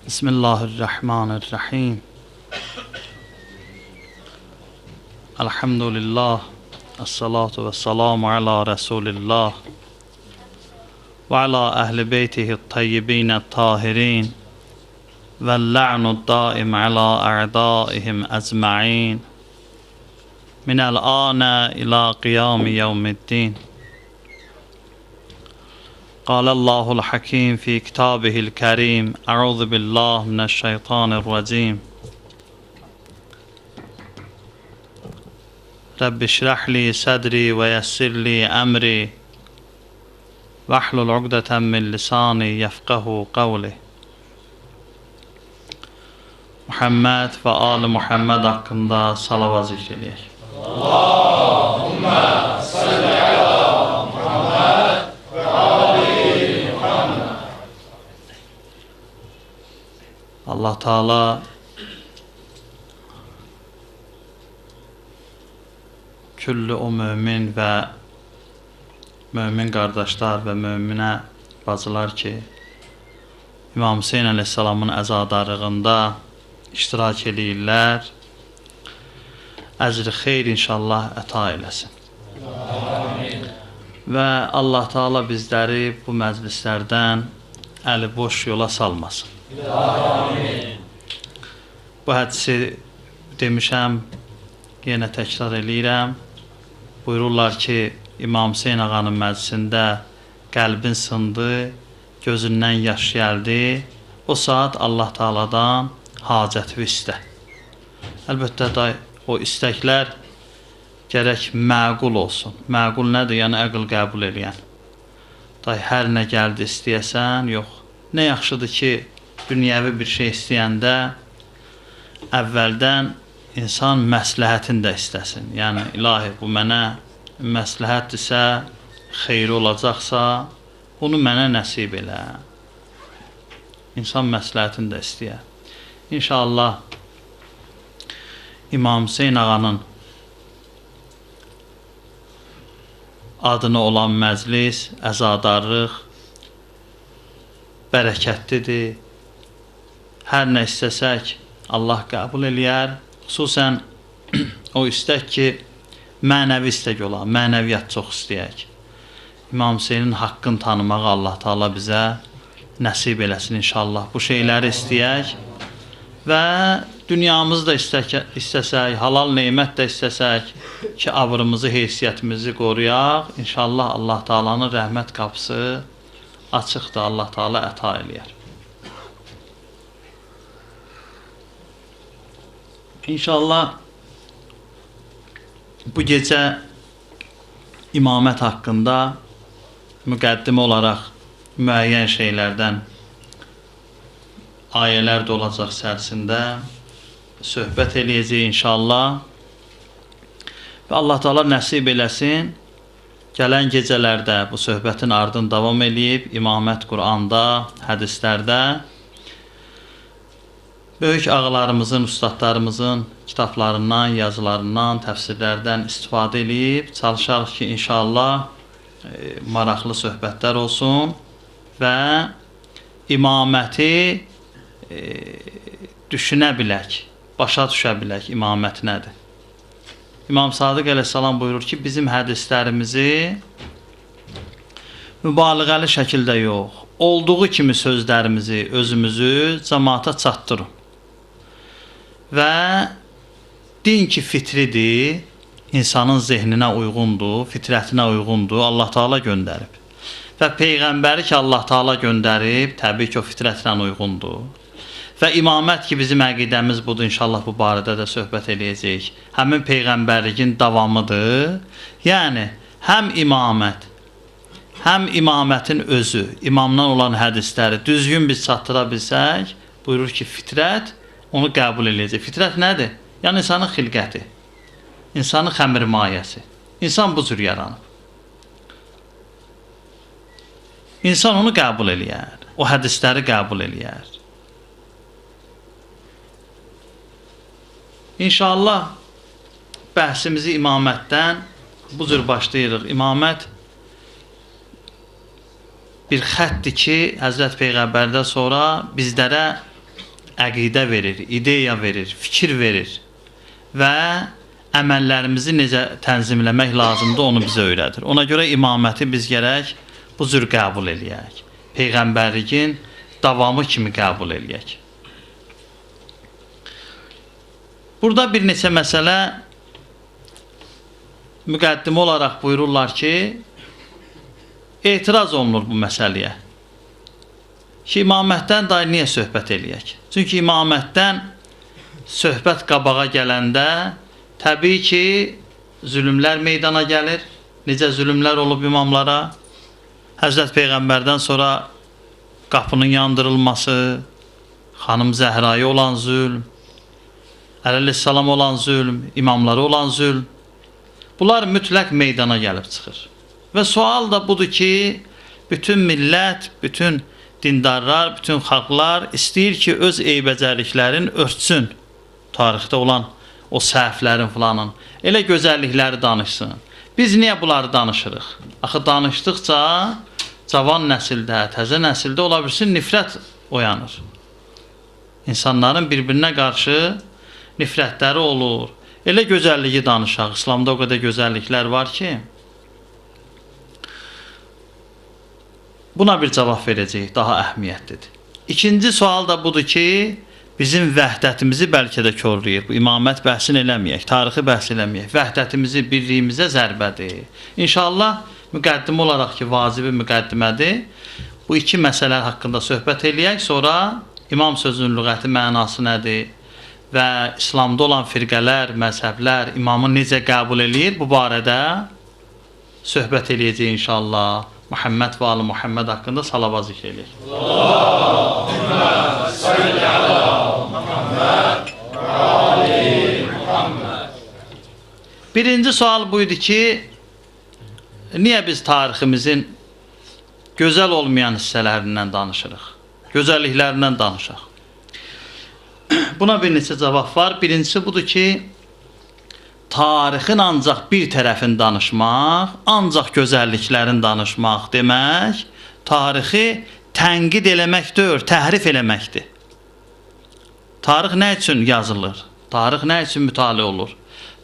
Bismillahirrahmanirrahim. Elhamdülillah. Esselatu vesselamu ala Resulillah. Ve ala ehli beytihi tayyibine tahirin. Ve'l-la'nu daim ala a'daihim ecma'in. Minel ana ila qiyami yevmiddin. قال الله الحكيم في كتابه الكريم أعوذ بالله من الشيطان الرجيم رب اشرح لي صدري ويسر لي أمري واحلل عقدة من لساني يفقه قولي. Muhammed ve Ali Muhammed hakkında salavat zikrediyek. Allahümme salli ala Muhammed ve Ali Muhammed. Allah Teala küllü o mümin ve mümin kardeşler ve mümine bacılar ki İmam Hüseyin Aleyhisselamın əzadarlığında iştirak edirlər. Əcri xeyr inşallah əta eləsin. Amin. Və Allah Teala bizləri bu məclislərdən əli boş yola salmasın. Amin. Bu hədisi demişəm, yenə təkrar eləyirəm. Buyururlar ki, İmam Hüseyin ağanın məclisində qəlbin sındı, gözündən yaş gəldi. O saat Allah Teala'dan hacəti istə. Əlbəttə da o istəklər gərək məqul olsun. Məqul nədir? Yəni əql qəbul eləyən. Day hər nə gəldi istəyəsən, yox. Nə yaxşıdır ki, dünyəvi bir şey istəyəndə əvvəldən insan məsləhətini də istəsin. Yəni ilahi bu mənə məsləhətdirsə, xeyri olacaqsa, bunu mənə nəsib elə. İnsan məsləhətini də istəyər. İnşallah İmam Hüseyin ağanın adına olan məclis, əzadarlıq bərəkətlidir. Hər nə istəsək Allah qəbul eləyər. Xüsusən o istək ki, mənəvi istək ola, mənəviyyat çox istəyək. İmam Hüseynin haqqını tanımağı Allah Teala bizə nəsib eləsin inşallah. Bu şeyləri istəyək və dünyamızı da istəsək, halal neymət də istəsək ki, abrımızı, heysiyyətimizi qoruyaq. İnşallah Allah Teala'nın rəhmət qapısı açıqdır, Allah Teala əta eləyər. İnşallah bu gecə imamət haqqında müqəddimə olaraq müəyyən şeylərdən ayələr də olacaq sərsində söhbət eləyəcək inşallah. Və Allah Teala nəsib eləsin, gələn gecələrdə bu söhbətin ardını davam eləyib, imamət Quranda, hədislərdə böyük ağalarımızın, ustadlarımızın kitablarından, yazılarından, təfsirlərdən istifadə edib, çalışarıq ki, inşallah maraqlı söhbətlər olsun və imaməti düşünə bilək, başa düşə bilək imamət nədir. İmam Sadiq əleyhissalam buyurur ki, bizim hədislərimizi mübaliğəli şəkildə yox, olduğu kimi sözlərimizi, özümüzü cəmaata çatdırın. Və din ki fitridir, insanın zehninə uyğundur, fitrətinə uyğundur, Allah Teala göndərib. Və Peyğəmbəri ki Allah Teala göndərib, təbii ki o fitrətlə uyğundur. Və imamət ki bizim əqidəmiz budur, inşallah bu barədə də söhbət eləyəcəyik. Həmin Peyğəmbərliyin davamıdır. Yəni, həm imamət, həm imamətin özü, imamdan olan hədisləri düzgün biz çatdıra bilsək, buyurur ki fitrət onu qəbul eləyəcək. Fitrət nədir? Yəni insanın xilqəti, insanın xəmirmayəsi. İnsan bu cür yaranıb. İnsan onu qəbul eləyər, o hədisləri qəbul eləyər. İnşallah bəhsimizi imamətdən bu cür başlayırıq. İmamət bir xətdir ki, Həzrət Peyğəmbərdən sonra bizlərə əqidə verir, ideya verir, fikir verir və əməllərimizi necə tənzimləmək lazımdır, onu bizə öyrədir. Ona görə imaməti biz gərək bu cür qəbul eləyək. Peyğəmbərliyin davamı kimi qəbul eləyək. Burada bir neçə məsələ müqəddimə olaraq buyururlar ki, etiraz olunur bu məsələyə. Ki, imamətdən dair niyə söhbət eləyək? Çünki imamətdən söhbət qabağa gələndə təbii ki, zülümlər meydana gəlir. Necə zülümlər olub imamlara? Həzrət Peyğəmbərdən sonra qapının yandırılması, xanım Zəhraya olan zülm, Əleyhissalam olan zülm, imamlara olan zülm. Bunlar mütləq meydana gəlib çıxır. Və sual da budur ki, bütün millət, bütün dindarlar, bütün xalqlar istəyir ki, öz eybəcərliklərin örtsün. Tarixdə olan o səhvlərin filanın. Elə gözəllikləri danışsın. Biz niyə bunları danışırıq? Axı danışdıqca cavan nəsildə, təzə nəsildə ola bilsin nifrət oyanır. İnsanların bir-birinə qarşı nifrətləri olur. Elə gözəlliyi danışaq. İslamda o qədər gözəlliklər var ki, buna bir cavab verəcəyik, daha əhəmiyyətlidir. İkinci sual da budur ki, bizim vəhdətimizi bəlkə də korlayır. Bu imamət bəhsin eləməyək, tarixi bəhs eləməyək. Vəhdətimizi, birliyimizə zərbədir. İnşallah müqəddimə olaraq ki, vacibi müqəddimədir. Bu iki məsələ haqqında söhbət eləyək. Sonra imam sözünün lüğəti mənası nədir? Və İslamda olan firqələr, məzhəblər imamı necə qəbul eləyir? Bu barədə söhbət eləyəcək inşallah. Muhammed və Ali Muhammed haqqında salavat zikr eləyək. Allahümme salli ala Muhammed və Ali Muhammed. Birinci sual buydu ki, niyə biz tariximizin gözəl olmayan hissələrindən danışırıq? Gözəlliklərindən danışaq. Buna bir neçə cavab var. Birincisi budur ki, tarixin ancaq bir tərəfini danışmaq, ancaq gözəlliklərini danışmaq demək, tarixi tənqid eləmək deyil, təhrif eləməkdir. Tarix nə üçün yazılır? Tarix nə üçün mütaliə olur?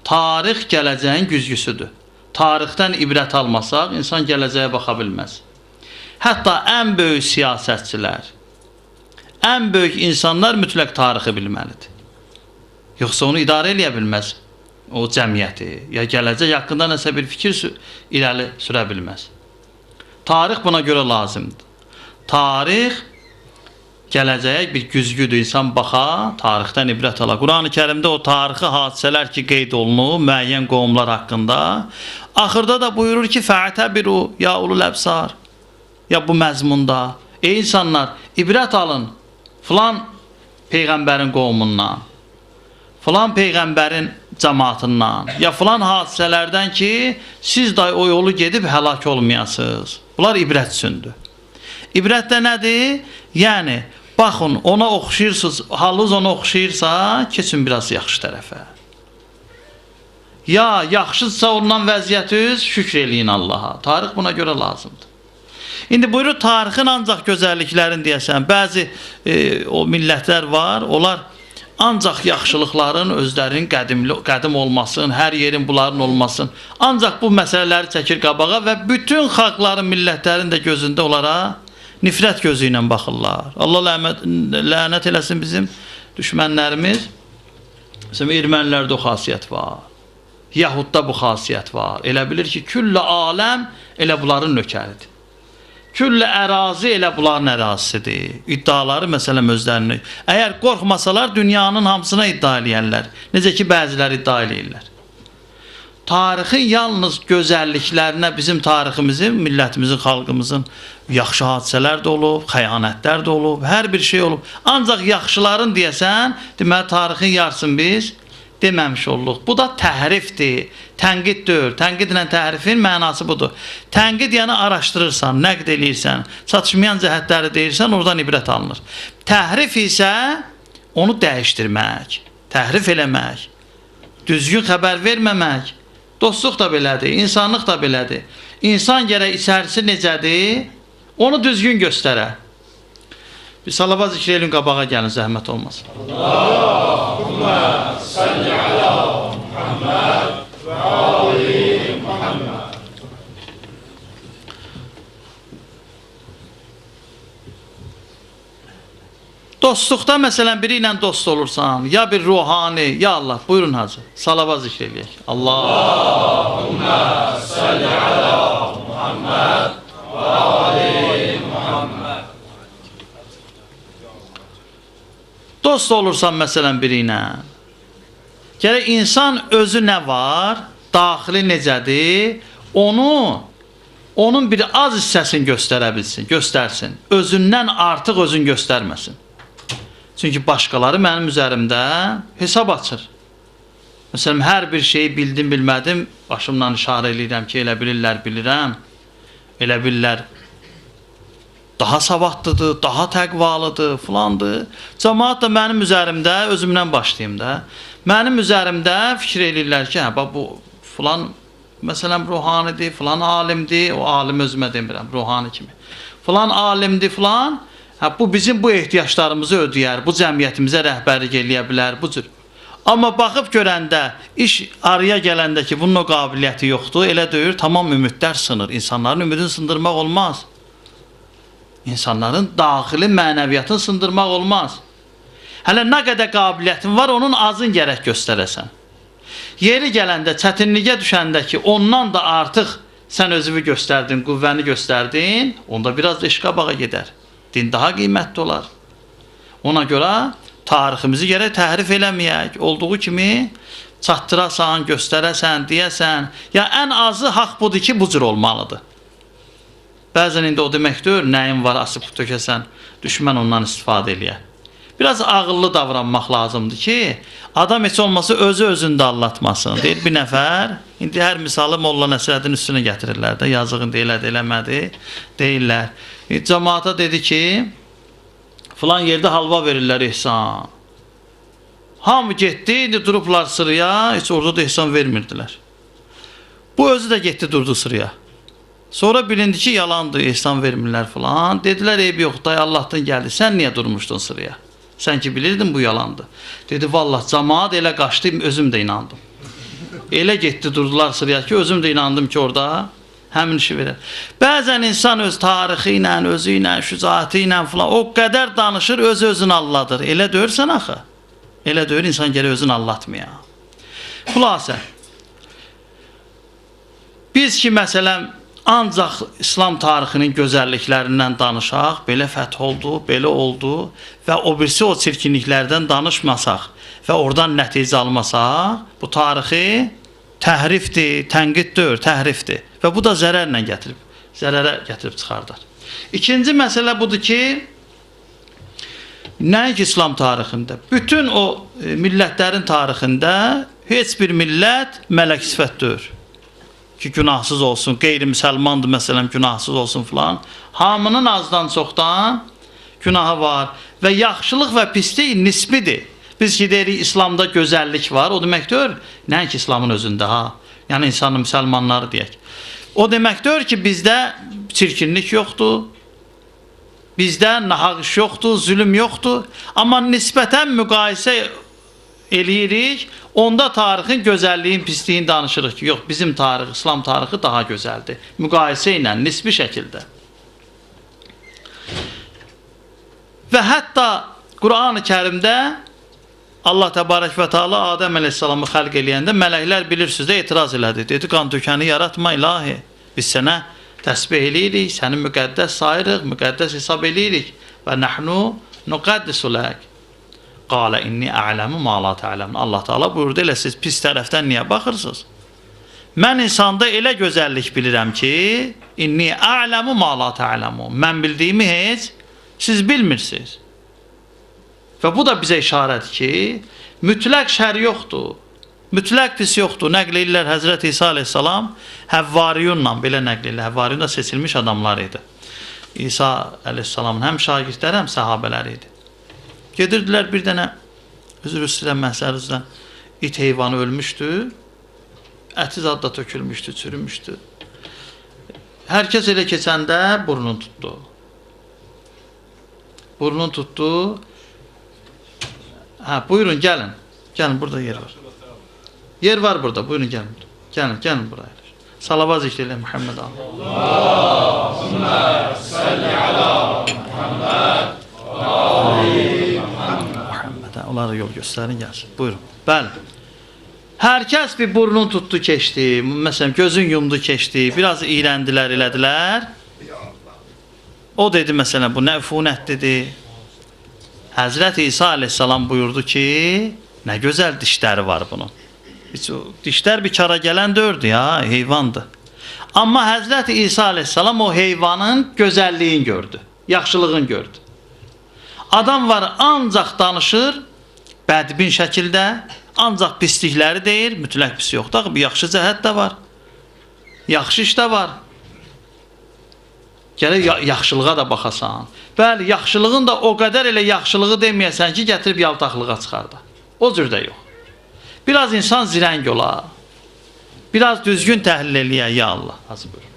Tarix gələcəyin güzgüsüdür. Tarixdən ibrət almasaq, insan gələcəyə baxa bilməz. Hətta ən böyük siyasətçilər, ən böyük insanlar mütləq tarixi bilməlidir. Yoxsa onu idarə eləyə bilməz. O cəmiyyəti, ya gələcək haqqında nəsə bir fikir irəli sürə bilməz. Tarix buna görə lazımdır. Tarix gələcəyə bir güzgüdür. İnsan baxa, tarixdən ibrət ala. Quran-ı Kərimdə o tarixi hadisələr ki, qeyd olunub, müəyyən qovumlar haqqında, axırda da buyurur ki, fə'təbiru ya ulul əbsar. Ya bu məzmunda, ey insanlar, ibrət alın filan Peyğəmbərin qovumundan, filan Peyğəmbərin cəmaatından, ya filan hadisələrdən ki, siz də o yolu gedib həlak olmayasınız. Bunlar ibrət üçündür. İbrət də nədir? Yəni, baxın, ona oxşayırsınız, halınız ona oxşayırsa, keçin biraz yaxşı tərəfə. Ya yaxşıdsa ondan vəziyyətiniz, şükr eləyin Allaha. Tarix buna görə lazımdır. İndi buyurur, tarixin ancaq gözəlliklərini deyəsən, bəzi o millətlər var, onlar ancaq yaxşılıqların özlərinin qədim olmasın, hər yerin bunların olmasın, ancaq bu məsələləri çəkir qabağa və bütün xalqların, millətlərin də gözündə onlara nifrət gözü ilə baxırlar. Allah lənət eləsin bizim düşmənlərimiz. Mesela ermənilərdə o xasiyyət var, Yahudda bu xasiyyət var. Elə bilir ki, küllə aləm elə bunların nökəridir. Küllə ərazi elə bunların ərazisidir. İddiaları məsələn özlərini. Əgər qorxmasalar dünyanın hamısına iddia eləyərlər. Necə ki, bəziləri iddia eləyirlər. Tarixin yalnız gözəlliklərinə bizim tariximizin, millətimizin, xalqımızın yaxşı hadisələr də olub, xəyanətlər də olub, hər bir şey olub. Ancaq yaxşıların deyəsən, deməli tarixin yarısını biz deməmiş olduq. Bu da təhrifdir, tənqid deyil. Tənqidlə təhrifin mənası budur. Tənqid yəni araşdırırsan, nəqd eləyirsən, çatışmayan cəhətləri deyirsən, oradan ibrət alınır. Təhrif isə onu dəyişdirmək, təhrif eləmək, düzgün xəbər verməmək. Dostluq da belədir, insanlıq da belədir. İnsan gərək içərisi necədir, onu düzgün göstərə. Bir salavat zikr edin, qabağa gəlin, zəhmət olmaz. Allahümme salli ala Muhammed ve ali Muhammed. Dostluqda məsələn biri ilə dost olursan, ya bir ruhani, ya Allah, buyurun hacı, salavat zikr eləyək. Allahümme salli ala Muhammed ve ali Muhammed. Dost olursan məsələn biri ilə, gərək insan özü nə var, daxili necədir, onun bir az hissəsini göstərə bilsin, göstərsin. Özündən artıq özün göstərməsin. Çünki başqaları mənim üzərimdə hesab açır. Məsələn, hər bir şeyi bildim, bilmədim, başımdan işarə edirəm ki, elə bilirlər, bilirəm, elə bilirlər, daha savadlıdır, daha təqvalıdır, filandır. Cəmaat da mənim üzərimdə, özümdən başlayayım da, mənim üzərimdə fikir edirlər ki, hə, bu filan, məsələn, ruhanidir, filan alimdir, o alim özümə demirəm, ruhani kimi. Filan alimdir, filan, hə, bu bizim bu ehtiyaclarımızı ödəyər, bu cəmiyyətimizə rəhbərlik eləyə bilər, bu cür. Amma baxıb görəndə, iş araya gələndə ki, bunun o qabiliyyəti yoxdur, elə deyir, tamam ümidlər sınır. İnsanların ümidini sındırmaq olmaz. İnsanların daxili mənəviyyatını sındırmaq olmaz. Hələ nə qədər qabiliyyətin var, onun azın gərək göstərəsən. Yeri gələndə, çətinliyə düşəndə ki, ondan da artıq sən özünü göstərdin, qüvvəni göstərdin, onda biraz da iş qabağa gedər. Din daha qiymətli olar. Ona görə tariximizi gərək təhrif eləməyək. Olduğu kimi çatdırasan, göstərəsən, deyəsən. Ya ən azı haqq budur ki, bu cür olmalıdır. Bəzən indi o demək deyil, nəyin var asıb tökəsən, düşmən ondan istifadə eləyər. Biraz ağıllı davranmaq lazımdır ki, adam heç olmasa özü özündə allatmasın. Deyir bir nəfər, indi hər misalı Molla Nəsrəddin üstünə gətirirlər də, yazığın elədi, eləmədi, deyirlər. Cəmaata dedi ki, filan yerdə halva verirlər ihsan. Hamı getdi, indi durublar sıraya, heç orada da ihsan vermirdilər. Bu özü də getdi, durdu sıraya. Sonra bilindi ki, yalandır, ihsan vermirlər filan. Dedilər, eybi yox, day Allahdan gəldi, sən niyə durmuşdun sıraya? Sən ki bilirdin bu yalandır. Dedi, vallah, cəmaat elə qaçdı, özüm də inandım. Elə getdi, durdular sıraya ki, özüm də inandım ki, orada həmin işi verir. Bəzən insan öz tarixi ilə, özü ilə, şücaəti ilə filan o qədər danışır, öz-özünü alladır. Elə deyirsən axı. Elə deyir, insan gərək özünü allatmaya. Xülasə, biz ki, məsələn, ancaq İslam tarixinin gözəlliklərindən danışaq, belə fəth oldu, belə oldu və o birisi o çirkinliklərdən danışmasaq və oradan nəticə almasaq, bu tarixi təhrifdir, tənqiddir, təhrifdir və bu da zərərlə zərərə gətirib çıxardar. İkinci məsələ budur ki, nəinki İslam tarixində, bütün o millətlərin tarixində heç bir millət mələk sifətdir. Ki, günahsız olsun, qeyri-müsəlmandır, məsələn, günahsız olsun filan. Hamının azdan çoxdan günahı var və yaxşılıq və pislik nisbidir. Biz ki, deyirik, İslamda gözəllik var, o deməkdir, nəinki İslamın özündə, ha? Yəni, insanın müsəlmanları deyək. O deməkdir ki, bizdə çirkinlik yoxdur, bizdə nahaq iş yoxdur, zülüm yoxdur, amma nisbətən müqayisə eləyirik, onda tarixin gözəlliyin, pisliyin danışırıq ki, yox, bizim tarix, İslam tarixi daha gözəldir. Müqayisə ilə, nisbi şəkildə. Və hətta Quran-ı Kərimdə Allah Təbarək və Teala Adəm əleyhissalamı xəlq eləyəndə mələklər bilirsiniz də etiraz elədi. Dedi, qan tökəni yaratma ilahi. Biz sənə təsbih eləyirik, səni müqəddəs sayırıq, müqəddəs hesab eləyirik. Və nəhnu nuqəddisu lək. Qalə inni a'ləmu ma la ta'ləmun. Allah Teala buyurdu, elə siz pis tərəfdən niyə baxırsınız? Mən insanda elə gözəllik bilirəm ki, inni a'ləmu ma la ta'ləmun. Mən bildiyimi heç siz bilmirsiniz. Və bu da bizə işarədir ki, mütləq şər yoxdur, mütləq pis yoxdur. Nəql edirlər Həzrət İsa aleyhissalam Həvvariyunla, belə nəql edirlər, Həvvariyun da seçilmiş adamlar idi. İsa aleyhissalamın həm şagirdləri, həm səhabələri idi. Gedirdilər bir dənə, üzr istəyirəm məsələnizdən, it heyvanı ölmüşdü, əti zadda tökülmüşdü, çürümüşdü. Hər kəs elə keçəndə burnunu tutdu. Burnunu tutdu. Ha, buyurun gəlin. Gəlin, burada yer var. Yer var burada, buyurun gəlin. Gəlin buraya. Salavat zikr elə Muhammed Allah. Allahümme salli ala Muhammed ve ali Muhammed. Onlara yol göstərin, gəlsin. Buyurun. Bəli. Hər kəs bir burnunu tutdu, keçdi. Məsələn, gözün yumdu, keçdi. Biraz iyrəndilər, elədilər. O dedi, məsələn, bu nə üfunətlidir. Həzrət İsa aleyhissalam buyurdu ki, nə gözəl dişləri var bunun. Dişlər bir kara gələn dördü ya, heyvandır. Amma Həzrət İsa aleyhissalam o heyvanın gözəlliyini gördü, yaxşılığını gördü. Adam var, ancaq danışır, bədbin şəkildə, ancaq pislikləri deyir, mütləq pis yoxdur, bir yaxşı cəhət də var, yaxşı iş də var. Gələk yaxşılığa da baxasan. Bəli, yaxşılığın da o qədər elə yaxşılığı deməyəsən ki, gətirib yaltaqlığa çıxarda. O cürdə yox. Biraz insan zirəng ola. Biraz düzgün təhlil eləyə, ya Allah. Hazır buyurun.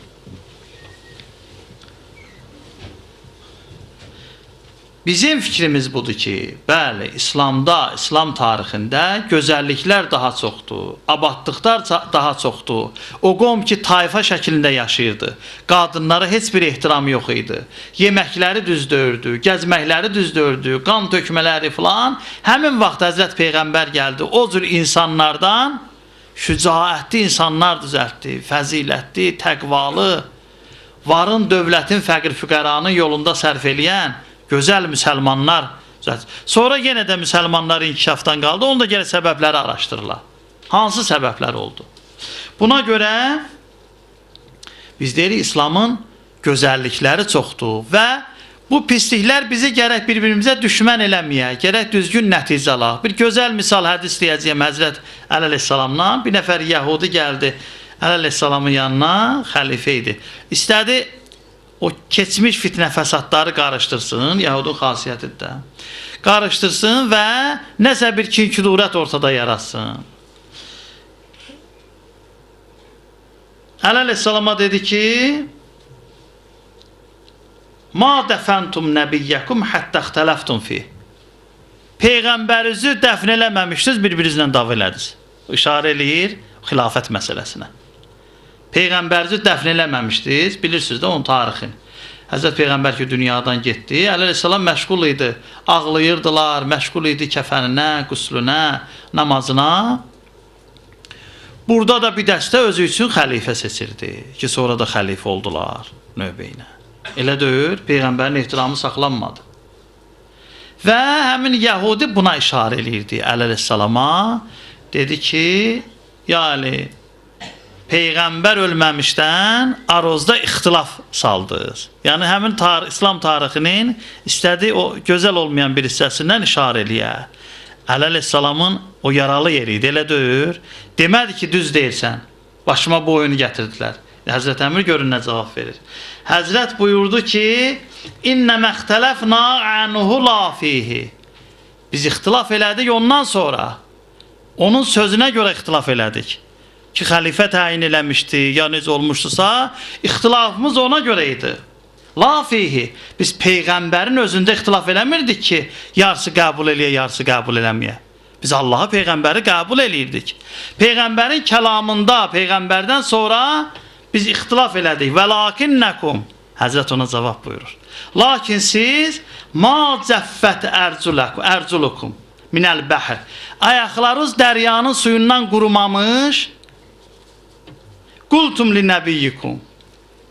Bizim fikrimiz budur ki, bəli, İslamda, İslam tarixində gözəlliklər daha çoxdur, abadlıqlar daha çoxdur. O qovm ki, tayfa şəklində yaşayırdı. Qadınlara heç bir ehtiram yox idi. Yeməkləri düz döyürdü, gəzməkləri düz döyürdü, qan tökmələri filan. Həmin vaxt Həzrət Peyğəmbər gəldi, o cür insanlardan şücaətli insanlar düzəltdi, fəzilətli, təqvalı, varın, dövlətin, fəqir füqəranın yolunda sərf eləyən gözəl müsəlmanlar. Sonra yenə də müsəlmanlar inkişafdan qaldı. Onu da gələk səbəbləri araşdırırlar. Hansı səbəblər oldu? Buna görə biz deyirik, İslamın gözəllikləri çoxdur və bu pisliklər bizi gərək bir-birimizə düşmən eləməyə, gərək düzgün nəticə alaq. Bir gözəl misal hədis deyəcəyəm Həzrət Əli əleyhissalamdan. Bir nəfər Yəhudi gəldi Əli əleyhissalamın yanına, xəlifə idi. İstədi o keçmiş fitnə fəsadları qarışdırsın, Yəhudun xasiyyətidir də. Qarışdırsın və nəsə bir kin-kudurət ortada yaratsın. Əli əleyhissalama dedi ki, ma dəfəntum nəbiyyəkum həttə ixtələftum fi. Peyğəmbərinizi dəfn eləməmişdiniz, bir-birinizlə dava elədiniz. İşarə eləyir xilafət məsələsinə. Peyğəmbərinizi dəfn eləməmişdiniz, bilirsiniz də onun tarixini. Həzrət Peyğəmbər ki, dünyadan getdi, Əli əleyhissalam məşğul idi, ağlayırdılar, məşğul idi kəfəninə, qüslünə, namazına. Burada da bir dəstə özü üçün xəlifə seçirdi ki, sonra da xəlifə oldular növbəyinə. Elə deyil, Peyğəmbərin ehtiramı saxlanmadı. Və həmin Yəhudi buna işarə eləyirdi Əli əleyhissalama. Dedi ki, ya Əli, Peyğəmbər ölməmişdən arozda ixtilaf saldınız. Yəni həmin İslam tarixinin istədiyi o gözəl olmayan bir hissəsindən işarə eləyə. Əli əleyhissalamın o yaralı yeri idi, elə deyir. Demədi ki, düz deyirsən. Başıma bu oyunu gətirdilər. Həzrət Əmir görün nə cavab verir. Həzrət buyurdu ki, İnnə məxtələfna ənuhu la fihi. Biz ixtilaf elədik ondan sonra. Onun sözünə görə ixtilaf elədik. Ki, xəlifə təyin eləmişdi, ya necə olmuşdusa, ixtilafımız ona görə idi. La fihi. Biz Peyğəmbərin özündə ixtilaf eləmirdik ki, yarısı qəbul eləyə, yarısı qəbul eləməyə. Biz Allahı, Peyğəmbəri qəbul eləyirdik. Peyğəmbərin kəlamında, Peyğəmbərdən sonra biz ixtilaf elədik. Və lakinnəkum. Həzrət ona cavab buyurur. Lakin siz ma cəffət ərculukum minəl bəhr. Ayaqlarınız dəryanın suyundan qurumamış. Qultum li nəbiyyikum.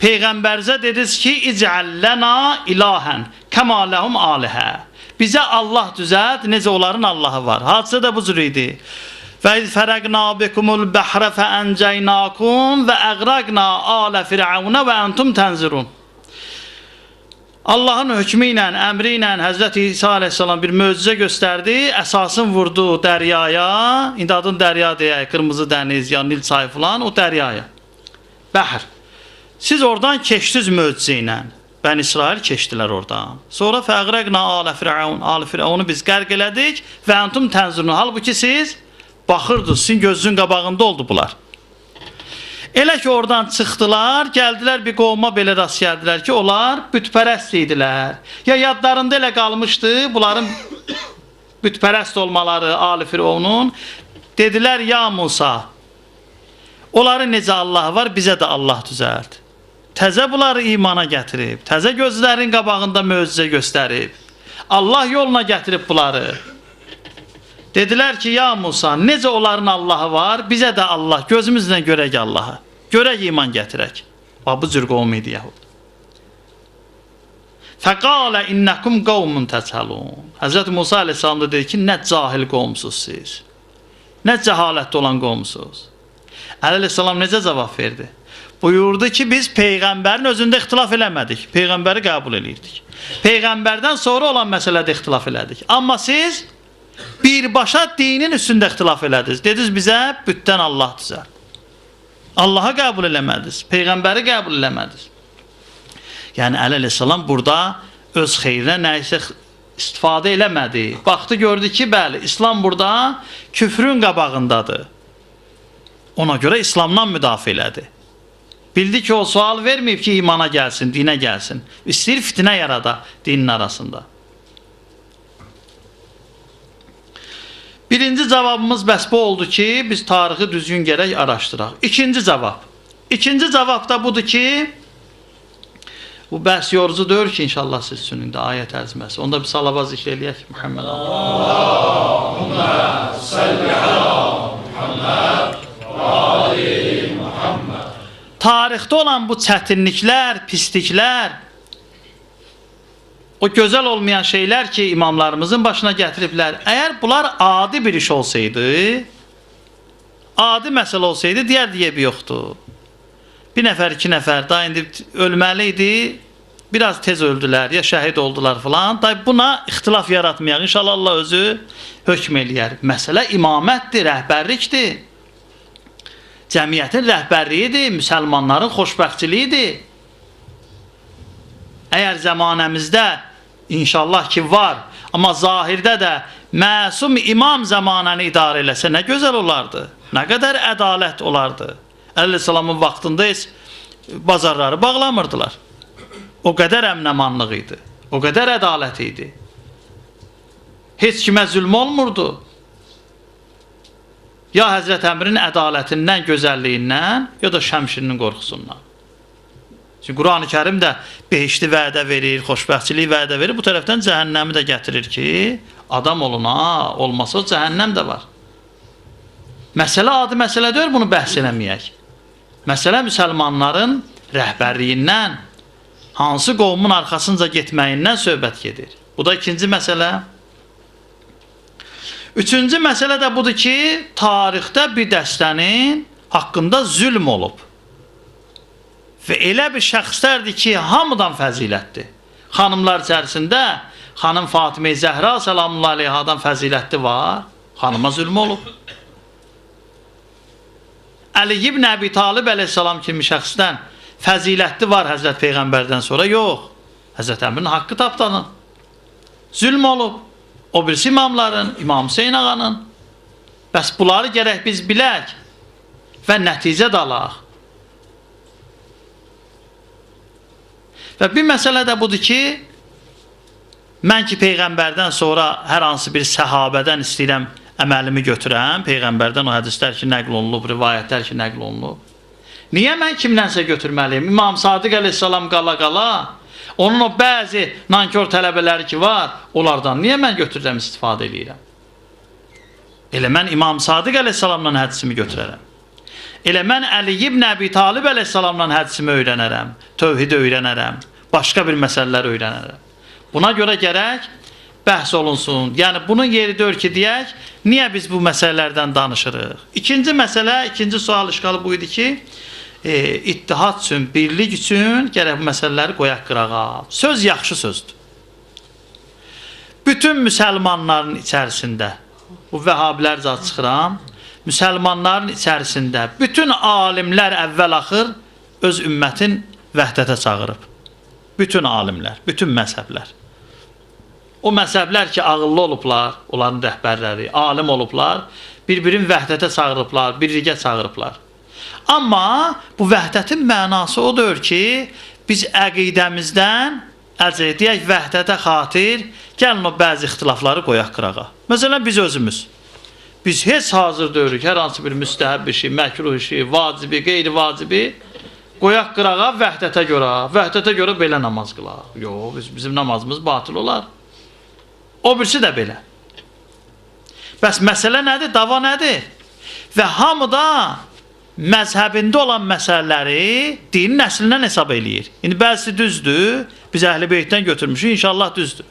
Peyğəmbərizə dediniz ki, icəllənə ilahən kəmə ləhum alihə. Bizə Allah düzəlt, necə onların Allahı var. Hadisə də bu cür idi. Və iz fərəqnə bikumul bəhrə fəəncəynakum və əqrəqnə alə firəvnə və əntum tənzirun. Allahın hökmü ilə, əmri ilə Həzrəti İsa aleyhissalam bir möcüzə göstərdi, əsasını vurdu dəryaya, indi adın dərya deyək, qırmızı dəniz, ya Nil çayı falan, o dəryaya. Bəhr. Siz oradan keçdiniz möcüzə ilə. Bəni İsrail keçdilər oradan. Sonra fəqrəqnə alə firəvnu biz qərq elədik və əntum tənzirun. Halbuki siz baxırdınız, sizin gözünüzün qabağında oldu bunlar. Elə ki oradan çıxdılar, gəldilər bir qovma belə rast gəldilər ki, onlar bütpərəst idilər. Ya yadlarında elə qalmışdı bunların bütpərəst olmaları Ali Firavunun. Dedilər, ya Musa, onların necə Allah var, bizə də Allah düzəlt. Təzə bunları imana gətirib, təzə gözlərin qabağında möcüzə göstərib, Allah yoluna gətirib bunları. Dedilər ki, ya Musa, necə onların Allahı var, bizə də Allah, gözümüzlə görək Allahı, görək iman gətirək. Bu cür qovm idi Yahud. Fəqalə innəkum qovmun təçəlun. Həzrət Musa aleyhissalam da dedi ki, nə cahil qovmsuz siz, nə cəhalətdə olan qovmsuz. Aleyhissalam necə cavab verdi? Buyurdu ki, biz Peyğəmbərin özündə ixtilaf eləmədik, Peyğəmbəri qəbul edirdik. Peyğəmbərdən sonra olan məsələdə ixtilaf elədik. Amma siz birbaşa dinin üstündə ixtilaf elədiniz. Dediniz bizə bütdən Allah düzəl. Allah'a qəbul eləmədiniz, Peyğəmbəri qəbul eləmədiniz. Yəni Əleyhissalam burada öz xeyrinə nəyisə istifadə eləmədi. Baxdı, gördü ki, bəli, İslam burada küfrün qabağındadır. Ona görə İslamdan müdafiə elədi. Bildi ki, o sual verməyib ki, imana gəlsin, dinə gəlsin. İstəyir fitnə yarada dinin arasında. Birinci cavabımız bəs bu oldu ki, biz tarixi düzgün gərək araşdıraq. İkinci cavab. İkinci cavab da budur ki, bu bəhs yorucu deyir ki, inşallah siz üçün indi ayət əzməsi. Onda bir salava zikr eləyək ki, Muhammed Allahümme salli ala Muhammed və ali Muhammed. Tarixdə olan bu çətinliklər, pisliklər, o gözəl olmayan şeylər ki, imamlarımızın başına gətiriblər, əgər bunlar adi bir iş olsaydı, adi məsələ olsaydı, deyərdi yebi yoxdur. Bir nəfər, iki nəfər, da indi ölməli idi, biraz tez öldülər, ya şəhid oldular filan. Da buna ixtilaf yaratmayaq. İnşallah Allah özü hökm eləyər. Məsələ imamətdir, rəhbərlikdir. Cəmiyyətin rəhbərliyidir, müsəlmanların xoşbəxtçiliyidir. Əgər zəmanəmizdə inşallah ki var, amma zahirdə də məsum imam zəmanəni idarə eləsə nə gözəl olardı, nə qədər ədalət olardı. Əleyhissalamın vaxtında heç bazarları bağlamırdılar. O qədər əmnəmanlıq idi, o qədər ədalət idi. Heç kimə zülm olmurdu. Ya Həzrət Əmrin ədalətindən, gözəlliyindən, ya da şəmşirinin qorxusundan. Çünki Quran-ı Kərim də behişti vədə verir, xoşbəxtçiliyi vədə verir. Bu tərəfdən cəhənnəmi də gətirir ki, adam oluna, olmasa cəhənnəm də var. Məsələ adi məsələ deyil, bunu bəhs eləməyək. Məsələ müsəlmanların rəhbərliyindən, hansı qovmun arxasınca getməyindən söhbət gedir. Bu da ikinci məsələ. Üçüncü məsələ də budur ki, tarixdə bir dəstənin haqqında zülm olub. Və elə bir şəxslərdir ki, hamıdan fəzilətdir. Xanımlar içərisində xanım Fatimə-i Zəhra salamullahi aleyhadan fəzilətli var, xanıma zülm olub. Əli ibn Əbi Talib əleyhissalam kimi şəxsdən fəzilətli var Həzrət Peyğəmbərdən sonra, yox. Həzrət Əmrin haqqı tapdanın. Zülm olub. O birisi imamların, İmam Hüseyin ağanın. Bəs bunları gərək biz bilək və nəticə də alaq. Və bir məsələ də budur ki, mən ki Peyğəmbərdən sonra hər hansı bir səhabədən istəyirəm əməlimi götürəm, Peyğəmbərdən o hədislər ki nəql olunub, rivayətlər ki nəql olunub. Niyə mən kimdənsə götürməliyim? İmam Sadiq əleyhissalam qala-qala, onun o bəzi nankör tələbələri ki var, onlardan niyə mən götürürəm, istifadə edirəm? Elə mən İmam Sadiq əleyhissalamdan hədisimi götürərəm. Elə mən Əli ibn Əbi Talib əleyhissalamdan hədisimi öyrənərəm, tövhid öyrənərəm, başqa bir məsələlər öyrənərəm. Buna görə gərək bəhs olunsun. Yəni bunun yeri deyir ki, deyək, niyə biz bu məsələlərdən danışırıq? İkinci məsələ, ikinci sual işğalı bu idi ki, ittihad üçün, birlik üçün gərək bu məsələləri qoyaq qırağa. Söz yaxşı sözdür. Bütün müsəlmanların içərisində, bu vəhabilər zat çıxıram, müsəlmanların içərisində bütün alimlər əvvəl-axır öz ümmətin vəhdətə çağırıb. Bütün alimlər, bütün məzhəblər. O məzhəblər ki, ağıllı olublar, onların rəhbərləri, alim olublar, bir-birin vəhdətə çağırıblar, birliyə çağırıblar. Amma bu vəhdətin mənası odur ki, biz əqidəmizdən deyək vəhdətə xatir gəlin o bəzi ixtilafları qoyaq qırağa. Məsələn biz özümüz. Biz heç hazır deyirik hər hansı bir müstəhəb bir şey, məkruh şey, vacibi, qeyri-vacibi qoyaq qırağa vəhdətə görə. Vəhdətə görə belə namaz qılaq. Yox, bizim namazımız batıl olar. O birisi də belə. Bəs məsələ nədir? Dava nədir? Və hamıda məzhəbində olan məsələləri dinin əslindən hesab eləyir. İndi bəzisi düzdür, biz Əhl-i Beytdən götürmüşük, inşallah düzdür.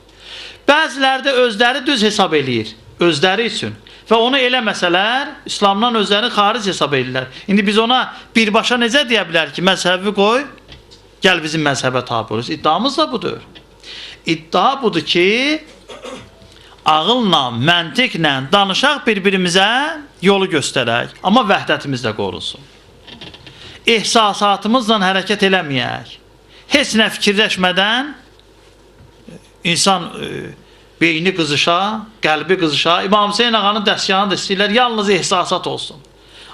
Bəziləri də özləri düz hesab eləyir, özləri üçün. Və onu eləməsələr, İslamdan özlərini xaric hesab edirlər. İndi biz ona birbaşa necə deyə bilər ki, məzhəbi qoy, gəl bizim məzhəbə tabi oluruz. İddiamız da budur. İddia budur ki, ağılla, məntiqlə danışaq bir-birimizə yolu göstərək. Amma vəhdətimiz də qorunsun. İhsasatımızla hərəkət eləməyək. Heç nə fikirləşmədən insan beyni qızışa, qəlbi qızışa. İmam Hüseyin ağanın dəstgahını da istəyirlər, yalnız ihsasat olsun.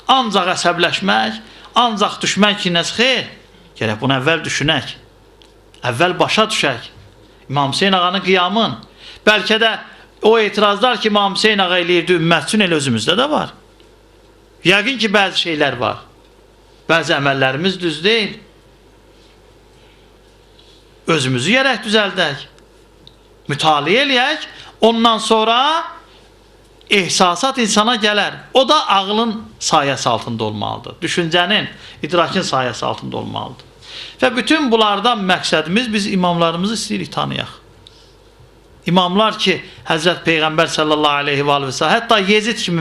Ancaq əsəbləşmək, ancaq düşmən kinəsi xeyr. Gərək bunu əvvəl düşünək. Əvvəl başa düşək. İmam Hüseyin ağanın qiyamın. Bəlkə də o etirazlar ki, İmam Hüseyin ağa eləyirdi ümmət üçün elə özümüzdə də var. Yəqin ki, bəzi şeylər var. Bəzi əməllərimiz düz deyil. Özümüzü gərək düzəldək. Mütaliə eləyək, ondan sonra ehsasat insana gələr. O da ağlın sayəsi altında olmalıdır. Düşüncənin, idrakın sayəsi altında olmalıdır. Və bütün bunlardan məqsədimiz biz imamlarımızı istəyirik tanıyaq. İmamlar ki, Həzrət Peyğəmbər sallallahu aleyhi və səlləm, hətta Yezid kimi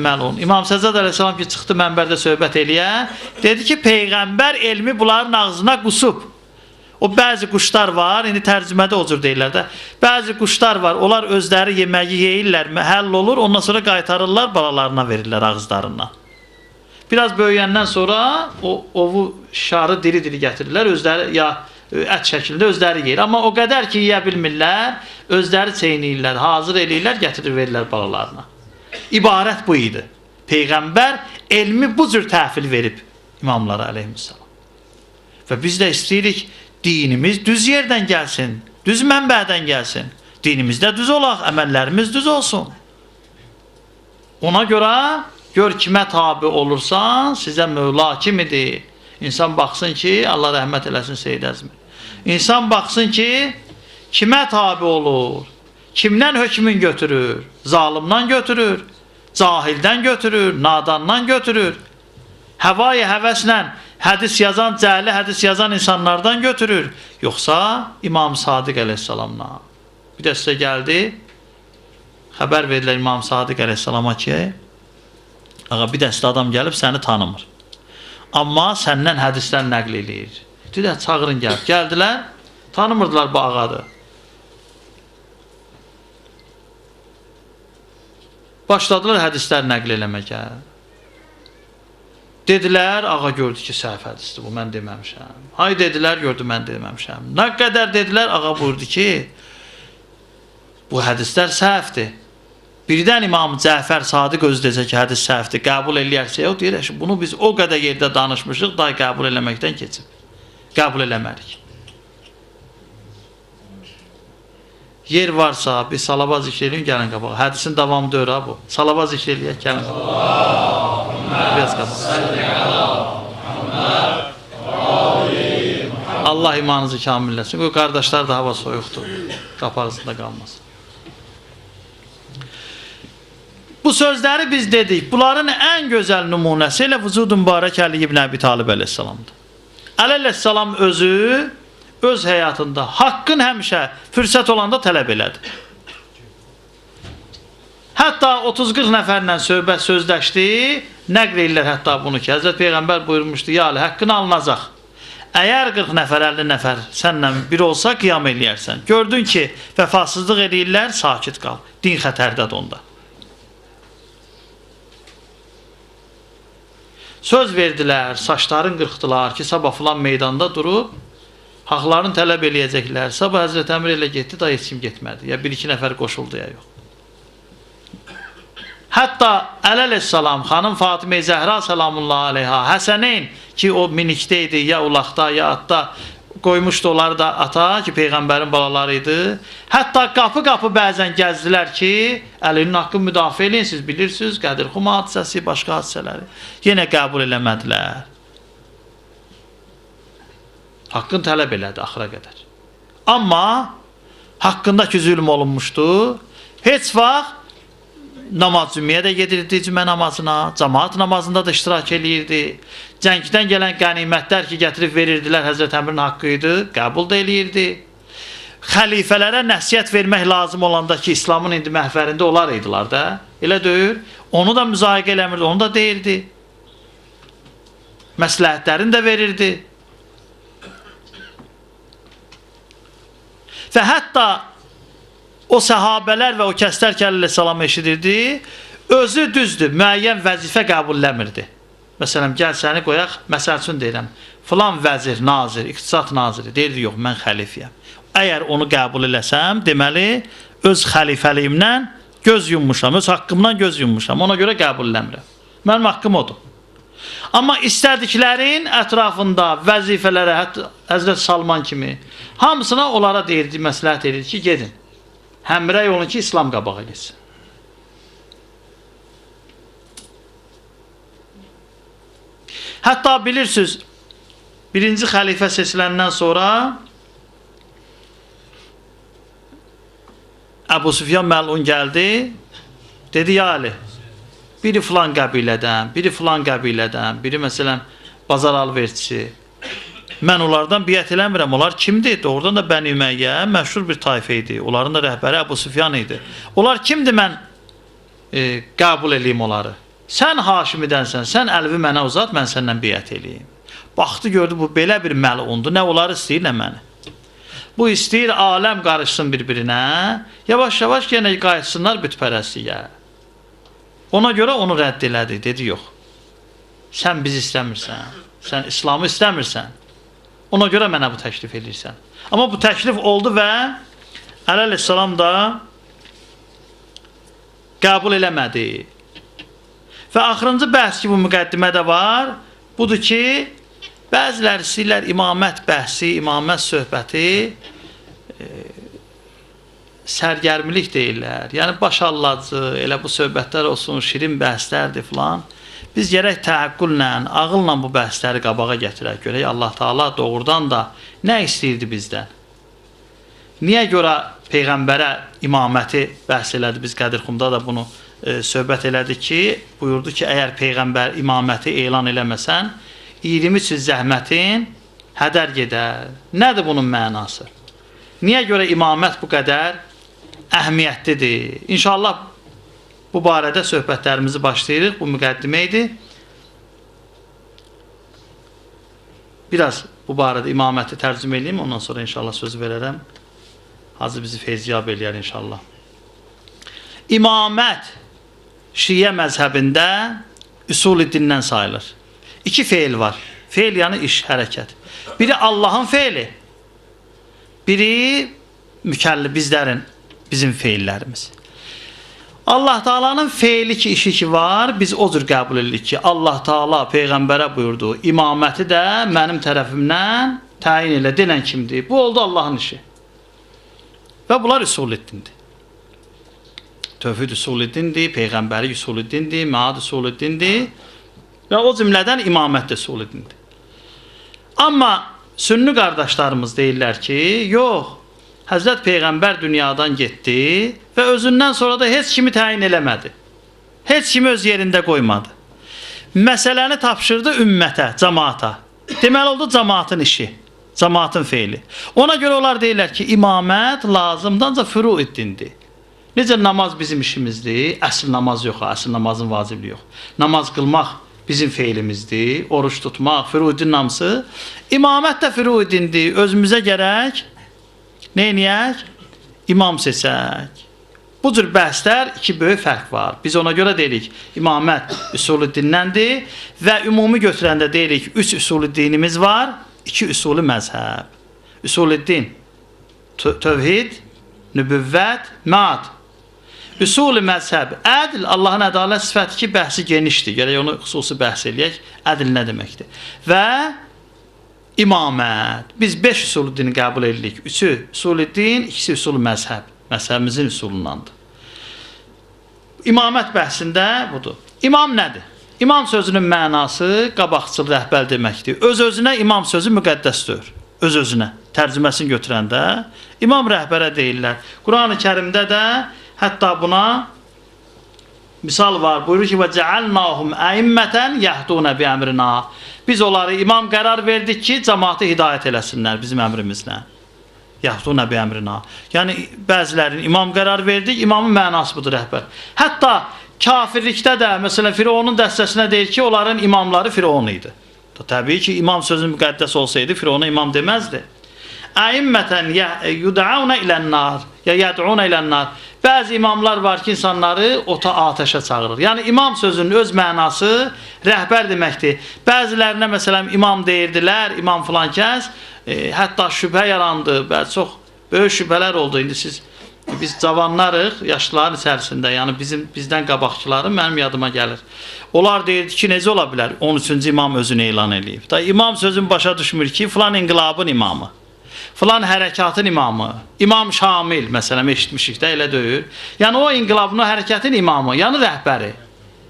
məlun, İmam Səccad əleyhissalam ki, çıxdı mənbərdə söhbət eləyə, dedi ki, Peyğəmbər elmi bunların ağzına qusub. O bəzi quşlar var, indi tərcümədə o cür deyirlər də, bəzi quşlar var, onlar özləri yeməyi yeyirlər, həll olur, ondan sonra qaytarırlar, balalarına verirlər ağızlarından. Biraz böyüyəndən sonra ovu şarı diri-diri gətirirlər, özləri ya ət şəklində özləri yeyir. Amma o qədər ki, yeyə bilmirlər, özləri çeynəyirlər, hazır eləyirlər, gətirir verirlər balalarına. İbarət bu idi. Peyğəmbər elmi bu cür təhvil verib imamlara əleyhissalam. Və biz də istəyirik, dinimiz düz yerdən gəlsin, düz mənbədən gəlsin. Dinimizdə düz olaq, əməllərimiz düz olsun. Ona görə gör kimə tabi olursan, sizə Mövla kimidir. İnsan baxsın ki, Allah rəhmət eləsin Seyyid Əzmi. İnsan baxsın ki, kimə tabi olur, kimdən hökmün götürür, zalimdan götürür, cahildən götürür, nadandan götürür, həvai həvəslə hədis yazan, cəhli hədis yazan insanlardan götürür. Yoxsa İmam Sadiq əleyhissalamla. Bir də sizə gəldi, xəbər verirlər İmam Sadiq əleyhissalama ki, ağa bir dəstə adam gəlib səni tanımır. Amma səndən hədislər nəql eləyir. Deyir, çağırın gəl. Gəldilər, tanımırdılar bu ağadır. Başladılar hədislər nəql eləməkə. Dedilər, ağa gördü ki, səhv hədisdir, bu mən deməmişəm. Hay dedilər, gördü mən deməmişəm. Nə qədər dedilər, ağa buyurdu ki, bu hədislər səhvdir. Birdən İmam Cəfər Sadiq özü desə ki, hədis səhvdir, qəbul eləyərsə, o deyir, bunu biz o qədər yerdə danışmışıq, dahi qəbul eləməkdən keçib. Qəbul eləmərik. Yer varsa, bir salavat zikr edin, gəlin qabağa. Hədisin davamı deyir ha bu. Salavat zikr edin, gəlin qabağa. Biraz qabağa. Allah imanınızı kamilləsin. Bu qardaşlar da hava soyuqdur. Qapı ağzında qalmasın. Bu sözləri biz dedik. Bunların ən gözəl nümunəsi ilə Vücud-u Mübarək Əli ibn Əbi Talib əleyhissalamdır. Əli əleyhissalam özü öz həyatında haqqın həmişə fürsət olanda tələb elədi. Hətta 30-40 nəfərlə söhbət sözləşdi, nəql edirlər hətta bunu ki, Həzrət Peyğəmbər buyurmuşdu, ya Ali, haqqın alınacaq. Əgər 40 nəfər, 50 nəfər sənlə bir olsa, qiyam eləyərsən. Gördün ki, vəfasızlıq edirlər, sakit qal. Din xətərdədir onda. Söz verdilər, saçların qırxdılar ki, sabah filan meydanda durub, haqlarını tələb eləyəcəklər. Sabah Həzrət Əmr ilə getdi, da heç kim getmədi. Ya bir-iki nəfər qoşuldu, ya yox. Hətta Əli əleyhissalam, xanım Fatimə Zəhra salamullahi aleyha, Həsəneyn ki o minikdə idi, ya ulaqda, ya atda, qoymuşdu onları da ata ki Peyğəmbərin balaları idi. Hətta qapı-qapı bəzən gəzdilər ki, Əlinin haqqını müdafiə eləyin, siz bilirsiniz, Qədirxum hadisəsi, başqa hadisələri. Yenə qəbul eləmədilər. Haqqını tələb elədi axıra qədər. Amma haqqındakı zülm olunmuşdu. Heç vaxt namaz cümləyə də gedirdi, cümə namazına, cemaat namazında da iştirak eləyirdi. Cəngdən gələn qənimətlər ki, gətirib verirdilər, Həzrət Əmrin haqqı idi, qəbul da eləyirdi. Xəlifələrə nəsiyyət vermək lazım olanda ki, İslamın indi məhvərində onlar idilər də, elə deyil, onu da müzahiqə eləmirdi, onu da deyirdi. Məsləhətlərini də verirdi. Və hətta o səhabələr və o kəslər ki, əleyhissalam eşidirdi, özü düzdür, müəyyən vəzifə qəbulləmirdi. Məsələn, gəl səni qoyaq, məsəl üçün deyirəm, filan vəzir, nazir, iqtisad naziri, deyirdi, yox, mən xəlifiyəm. Əgər onu qəbul eləsəm, deməli, öz xəlifəliyimdən göz yummuşam, öz haqqımdan göz yummuşam, ona görə qəbul eləmirəm. Mənim haqqım odur. Amma istədiklərin ətrafında vəzifələrə, Həzrət Salman kimi, hamısına onlara deyirdi, məsləhət edirdi ki, gedin. Həmrəy olun ki, İslam qabağa geçsin. Hətta bilirsiniz, birinci xəlifə seçiləndən sonra Əbu Süfyan məlun gəldi, dedi, ya Ali, biri filan qəbilədən, biri filan qəbilədən, biri məsələn, bazar alverçisi, mən onlardan biət eləmirəm, onlar kimdir? Doğrudan da Bəni Ümeyyə məşhur bir tayfə idi, onların da rəhbəri Əbu Süfyan idi. Onlar kimdir, mən qəbul eləyim onları? Sən Haşimidənsən, sən əlvi mənə uzat, mən səndən biət eləyim. Baxdı, gördü, bu belə bir məlundur, nə onları istəyir, nə məni. Bu istəyir, aləm qarışsın bir-birinə, yavaş-yavaş yenə qayıtsınlar bütpərəstliyə. Ona görə onu rədd elədi, dedi, yox, sən bizi istəmirsən, sən İslamı istəmirsən, ona görə mənə bu təklif edirsən. Amma bu təklif oldu və Əli əleyhissalam da qəbul eləmədi. Və axırıncı bəhs ki, bu müqəddimədə var, budur ki, bəziləri istəyirlər imamət bəhsi, imamət söhbəti sərgərmilik deyirlər. Yəni, başallacı, elə bu söhbətlər olsun, şirin bəhslərdir filan. Biz gərək təəqqüllə, ağılla bu bəhsləri qabağa gətirək. Görək, Allah Taala doğrudan da nə istəyirdi bizdən? Niyə görə Peyğəmbərə imaməti bəhs elədi? Biz Qədirxumda da bunu söhbət elədi ki, buyurdu ki, əgər Peyğəmbər imaməti elan eləməsən, 23 zəhmətin hədər gedər. Nədir bunun mənası? Niyə görə imamət bu qədər əhəmiyyətlidir? İnşallah bu barədə söhbətlərimizi başlayırıq. Bu müqəddimə idi. Biraz bu barədə imaməti tərcümə edeyim. Ondan sonra inşallah sözü verərəm. Hazır bizi feyziyab eləyər inşallah. İmamət Şiə məzhəbində üsul-i dindən sayılır. İki feil var. Feil yəni iş, hərəkət. Biri Allahın feili, biri bizlərin, bizim feillərimiz. Allah Taala'nın feili ki, işi ki var, biz o cür qəbul edirik ki, Allah Taala Peyğəmbərə buyurdu, imaməti də mənim tərəfimdən təyin elə, denən kimdir? Bu oldu Allahın işi. Və bunlar üsul-i-dindir. Tövhid üsul-i-dindir, Peyğəmbəri üsul-i-dindir, məad üsul-i-dindir və o cümlədən imamət də üsul-i-dindir. Amma sünni qardaşlarımız deyirlər ki, yox, Həzrət Peyğəmbər dünyadan getdi və özündən sonra da heç kimi təyin eləmədi. Heç kimi öz yerində qoymadı. Məsələni tapşırdı ümmətə, cəmaata. Deməli oldu cəmaatın işi, cəmaatın feili. Ona görə onlar deyirlər ki, imamət lazımdır, ancaq furu-i-dindir. Necə namaz bizim işimizdir, əsl namaz yox, əsl namazın vacibliyi yox. Namaz qılmaq bizim feilimizdir, oruç tutmaq, furu-i-din namısı. İmamət də furu-i-dindir, özümüzə gərək neyniyək? İmam seçək. Bu cür bəhslər iki böyük fərq var. Biz ona görə deyirik, imamət üsul-i-dindəndir və ümumi götürəndə deyirik, 3 üsul-i-dinimiz var, 2 üsul-i məzhəb. Üsul-i-din, tövhid, nübüvvət, məad. Üsul-i məzhəb, ədl Allahın ədalət sifəti ki, bəhsi genişdir. Gərək onu xüsusi bəhs eləyək. Ədl nə deməkdir? Və imamət. Biz 5 üsul dini qəbul edirik. 3-ü üsul din, 2-si üsul məzhəb. Məzhəbimizin üsulundandır. İmamət bəhsində budur. İmam nədir? İmam sözünün mənası qabaqçıl rəhbər deməkdir. Öz-özünə imam sözü müqəddəsdir. Öz-özünə. Tərcüməsini götürəndə imam rəhbərə deyirlər. Quran-ı Kərimdə də hətta buna misal var. Buyurur ki, və cəalnahum əimmətən yəhdunə bi əmrinə. Biz onları imam qərar verdik ki, cəmaatı hidayət eləsinlər bizim əmrimizlə. Yəhdunə bi əmrinə. Yəni, bəzilərin imam qərar verdik, imamın mənası budur rəhbər. Hətta kafirlikdə də, məsələn, Firavunun dəstəsinə deyir ki, onların imamları Firavun idi. Təbii ki, imam sözü müqəddəs olsaydı, Firavuna imam deməzdi. Əimmətən yud'auna ilən-nar, ya yəd'una ilən-nar. Bəzi imamlar var ki, insanları ateşə çağırır. Yəni, imam sözünün öz mənası rəhbər deməkdir. Bəzilərinə, məsələn, imam deyirdilər, imam filan kəs, hətta şübhə yarandı, çox böyük şübhələr oldu. İndi biz cavanlarıq, yaşlıların içərisində, yəni bizdən qabaqçıları mənim yadıma gəlir. Onlar deyirdi ki, necə ola bilər? 13-cü imam özünü elan edib. İmam sözün başa düşmür ki, filan inqilabın imamı, filan hərəkatın imamı, İmam Şamil, məsələn, eşitmişik də, elə deyil. Yəni, o inqilabın, o hərəkətin imamı, yəni rəhbəri.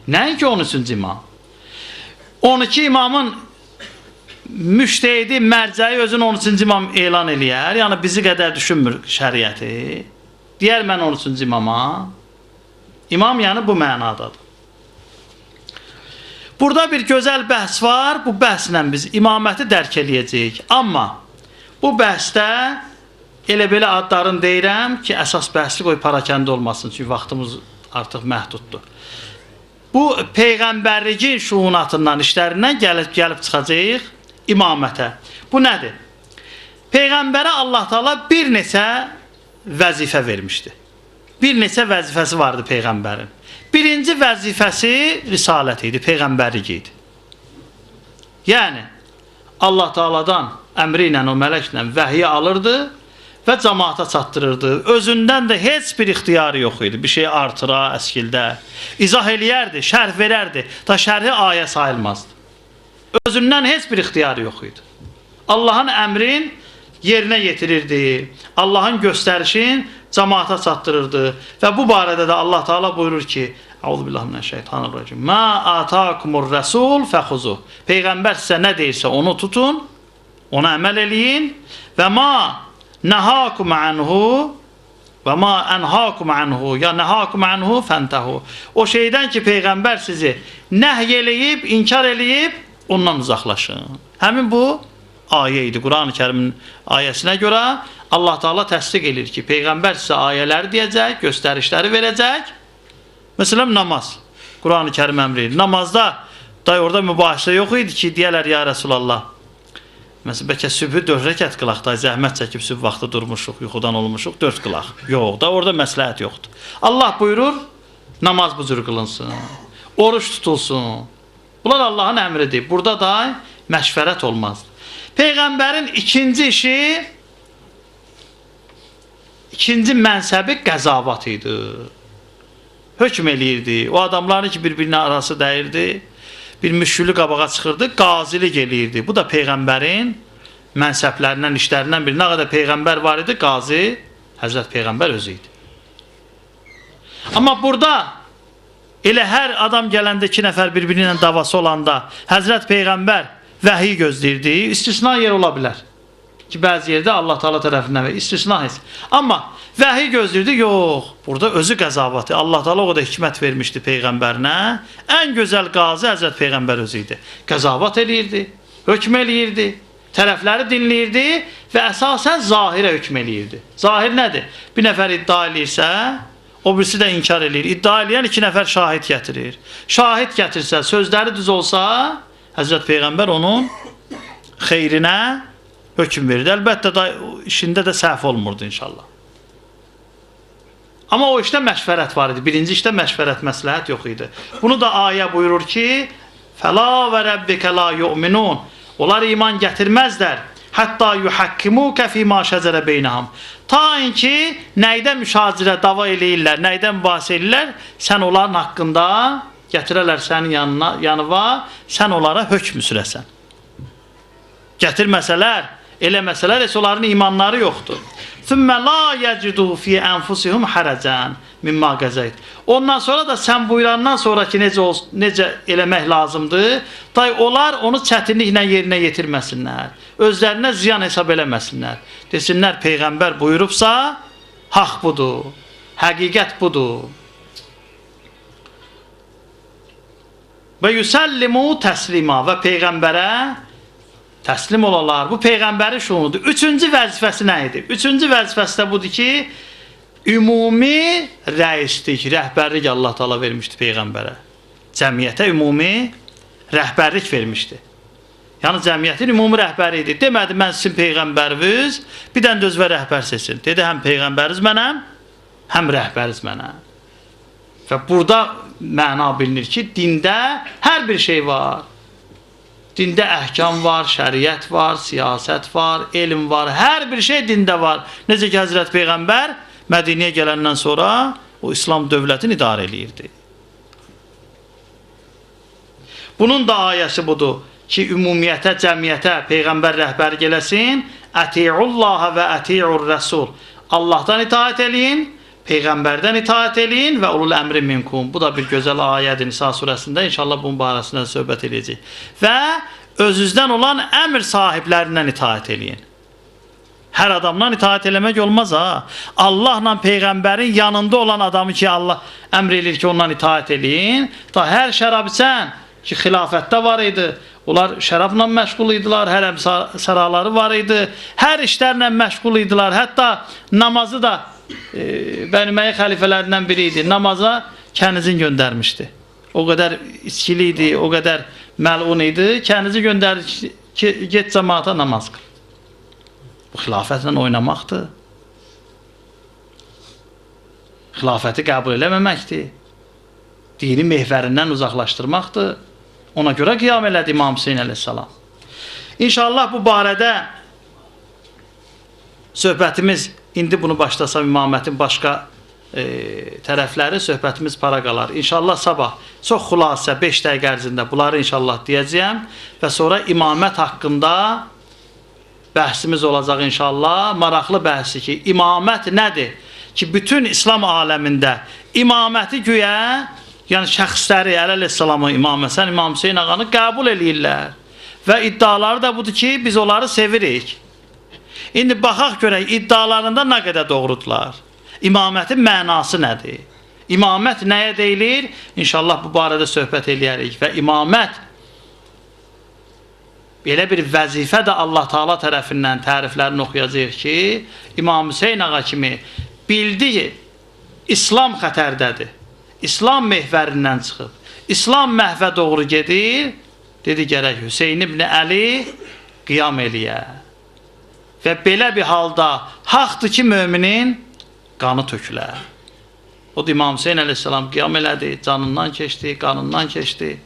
Nəinki 13-cü imam. 12 imamın müştehidi, mərcəyi özünü 13-cü imam elan eləyər. Yəni, bizi qədər düşünmür şəriəti. Deyər mən 13-cü imama. İmam yəni bu mənadadır. Burada bir gözəl bəhs var. Bu bəhslə biz imaməti dərk eləyəcəyik. Amma bu bəhsdə elə belə adlarını deyirəm ki, əsas bəhsli qoy parakəndə olmasın. Çünki vaxtımız artıq məhduddur. Bu peyğəmbərliyin şuunatından, işlərindən gəlib çıxacaq imamətə. Bu nədir? Peyğəmbərə Allah Taala bir neçə vəzifə vermişdi. Bir neçə vəzifəsi vardı Peyğəmbərin. Birinci vəzifəsi risalət idi, peyğəmbərlik idi. Yəni, Allah Taaladan əmri ilə, o mələklə vəhiy alırdı və cəmaata çatdırırdı. Özündən də heç bir ixtiyarı yox idi. Bir şey artıra, əskildə. İzah eləyərdi, şərh verərdi. Da şərhi ayə sayılmazdı. Özündən heç bir ixtiyarı yox idi. Allahın əmrin yerinə yetirirdi. Allahın göstərişin cəmaata çatdırırdı. Və bu barədə də Allah Taala buyurur ki, Euzubillahimineşşeytanirracim. Ma atakumur rasul fəxuzuh. Peyğəmbər sizə nə deyirsə onu tutun, ona əməl eləyin və ma nahakum anhu və ma enhakum anhu ya nahakum anhu fəntahu. O şeydən ki, Peyğəmbər sizi nəhy eləyib, inkar eləyib, ondan uzaqlaşın. Həmin bu ayə idi. Quran-ı Kərimin ayəsinə görə Allah Taala təsdiq edir ki, Peyğəmbər sizə ayələri deyəcək, göstərişləri verəcək. Məsələn, namaz. Quran-ı Kərim əmri edir. Namazda orada mübahisə yox idi ki, deyərlər, ya Rəsulallah, məsələn, bəlkə sübhü 4 rəkət qılaq da, zəhmət çəkib sübh vaxtı durmuşuq, yuxudan olmuşuq, 4 qılaq. Yox, da orada məsləhət yoxdur. Allah buyurur, namaz bu cür qılınsın, oruç tutulsun. Bunlar Allahın əmridir. Burada da məşvərət olmazdır. Peyğəmbərin ikinci işi, ikinci mənsəbi qəzavat idi. Hökm eləyirdi. O adamların ki, bir-birinin arası dəyirdi. Bir müşkülü qabağa çıxırdı, qazilik eləyirdi. Bu da Peyğəmbərin mənsəblərindən, işlərindən biri. Nə qədər Peyğəmbər var idi, qazi Həzrət Peyğəmbər özü idi. Amma burada elə hər adam gələndə 2 nəfər bir-biri ilə davası olanda Həzrət Peyğəmbər vəhiy gözləyirdi. İstisna yer ola bilər. Ki, bəzi yerdə Allah Taala tərəfindən və istisna heç. Amma vəhiy gözləyirdi, yox. Burada özü qəzavatı. Allah Taala o da hikmət vermişdi Peyğəmbərinə. Ən gözəl qazi Həzrət Peyğəmbər özü idi. Qəzavat eləyirdi, hökm eləyirdi, tərəfləri dinləyirdi və əsasən zahirə hökm eləyirdi. Zahir nədir? Bir nəfər iddia eləyirsə, o birisi də inkar eləyir. İddia eləyən 2 nəfər şahid gətirir. Şahid gətirsə, sözləri düz olsa, Həzrət Peyğəmbər onun xeyrinə hökm verirdi. Əlbəttə da işində də səhv olmurdu inşallah. Amma o işdə məşvərət var idi. Birinci işdə məşvərət, məsləhət yox idi. Bunu da ayə buyurur ki, Fəla və rəbbikə la yu'minun. Onlar iman gətirməzlər. Hətta yuhakkimuka fima şəcərə beynəhum. Ta ki nəydə müşazirə dava eləyirlər, nəydə mübahisə eləyirlər, sən onların haqqında gətirərlər sənin yanına, sən onlara hökm sürəsən. Gətirməsələr, eləməsələr, heç onların imanları yoxdur. Thumma la yacidu fi anfusihim haracan mimma qazayt. Ondan sonra da sən buyurandan sonraki necə eləmək lazımdır? Tay onlar onu çətinliklə yerinə yetirməsinlər. Özlərinə ziyan hesab eləməsinlər. Desinlər peyğəmbər buyurubsa, haqq budur. Həqiqət budur. Və yusallimu təslima və peyğəmbərə təslim olalar. Bu peyğəmbərin şunudur. Üçüncü vəzifəsi nə idi? Üçüncü vəzifəsi də budur ki, ümumi rəislik, rəhbərlik Allah Taala vermişdi peyğəmbərə. Cəmiyyətə ümumi rəhbərlik vermişdi. Yəni cəmiyyətin ümumi rəhbəri idi. Demədi mən sizin peyğəmbəriniz, bir dənə də özünə rəhbər seçin. Dedi həm peyğəmbəriniz mənəm, həm rəhbəriniz mənəm. Və burada məna bilinir ki, dində hər bir şey var. Dində əhkam var, şəriət var, siyasət var, elm var, hər bir şey dində var. Necə ki, Həzrət Peyğəmbər Mədinəyə gələndən sonra o İslam dövlətini idarə eləyirdi. Bunun da ayəsi budur ki, ümumiyyətə, cəmiyyətə Peyğəmbər rəhbərlik eləsin, əti'ullaha və əti'ur rəsul. Allahdan itaət eləyin, Peyğəmbərdən itaət eləyin və ulul əmri minkum. Bu da bir gözəl ayədir Nisa surəsində. İnşallah bunun barəsində söhbət edəcək. Və özünüzdən olan əmr sahiblərindən itaət eləyin. Hər adamdan itaət eləmək olmaz ha. Allahla Peyğəmbərin yanında olan adamı ki, Allah əmr eləyir ki, ondan itaət eləyin. Da hər şərab içən ki, xilafətdə var idi. Onlar şərabla məşğul idilər, hərəm səraları var idi. Hər işlərlə məşğul idilər. Hətta namazı da Bəni Üməyə xəlifələrindən biri idi. Namaza kənizin göndərmişdi. O qədər içkili idi, o qədər məlun idi. Kənizi göndərdi ki, get cəmaata namaz qıl. Bu xilafətlə oynamaqdır. Xilafəti qəbul eləməməkdir. Dini mehvərindən uzaqlaşdırmaqdır. Ona görə qiyam elədi İmam Hüseyin əleyhissalam. İnşallah bu barədə söhbətimiz indi bunu başlasam imamətin başqa tərəfləri söhbətimiz para qalar. İnşallah sabah çox xülasə 5 dəqiqə ərzində bunları inşallah deyəcəyəm və sonra imamət haqqında bəhsimiz olacaq inşallah. Maraqlı bəhsi ki, imamət nədir? Ki, bütün İslam aləmində imaməti güya, yəni şəxsləri əleyhissalamı, İmam Həsən, İmam Hüseyin ağanı qəbul eləyirlər və iddiaları da budur ki, biz onları sevirik. İndi baxaq görək, iddialarında nə qədər doğrudurlar? İmamətin mənası nədir? İmamət nəyə deyilir? İnşallah bu barədə söhbət eləyərik. Və imamət belə bir vəzifə də Allah Taala tərəfindən təriflərini oxuyacaq ki, İmam Hüseyin ağa kimi bildi ki, İslam xətərdədir. İslam mehvərindən çıxıb. İslam məhvə doğru gedir. Dedi gərək Hüseyin ibn Əli qiyam eləyə. Və belə bir halda haqdır ki, müminin qanı tökülər. O da İmam Hüseyin əleyhissalam qiyam elədi, canından keçdi, qanından keçdi,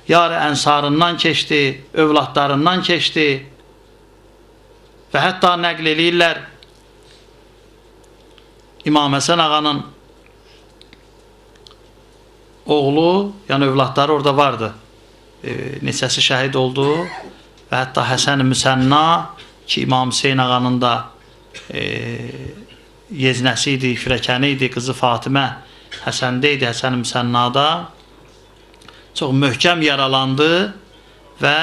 yar ənsarından keçdi, övladlarından keçdi. Və hətta nəql eləyirlər, İmam Həsən ağanın oğlu, yəni övladları orada vardı. Neçəsi şəhid oldu və hətta Həsən-i Müsənna ki, İmam Hüseyin ağanın da yeznəsi idi, kürəkəni idi, qızı Fatimə Həsəndə idi, Həsən-i Müsənnada çox möhkəm yaralandı və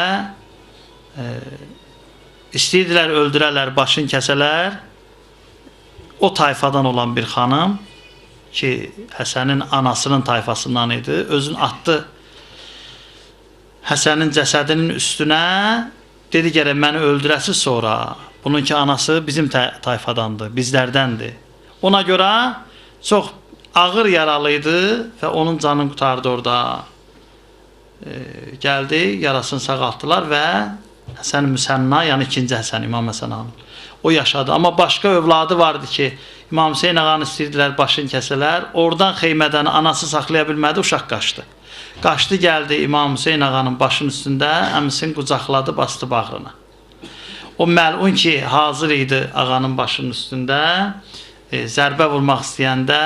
istəyirdilər, öldürərlər, başını kəsələr. O tayfadan olan bir xanım ki, Həsənin anasının tayfasından idi, özünü atdı Həsənin cəsədinin üstünə, dedi gərək məni öldürəsiz sonra. Bununki anası bizim tayfadandır, bizlərdəndir. Ona görə çox ağır yaralıydı və onun canını qutardı orada. Gəldi, yarasını sağaltdılar və Həsən Müsənna, yəni ikinci Həsən, İmam Həsən ağanın, o yaşadı. Amma başqa övladı vardı ki, İmam Hüseyin ağanı istəyirdilər, başını kəsələr. Oradan xeymədəni anası saxlaya bilmədi, uşaq qaçdı. Qaçdı, gəldi İmam Hüseyin ağanın başının üstündə, əmisini qucaqladı, bastı bağrına. O məlun ki hazır idi ağanın başının üstündə, zərbə vurmaq istəyəndə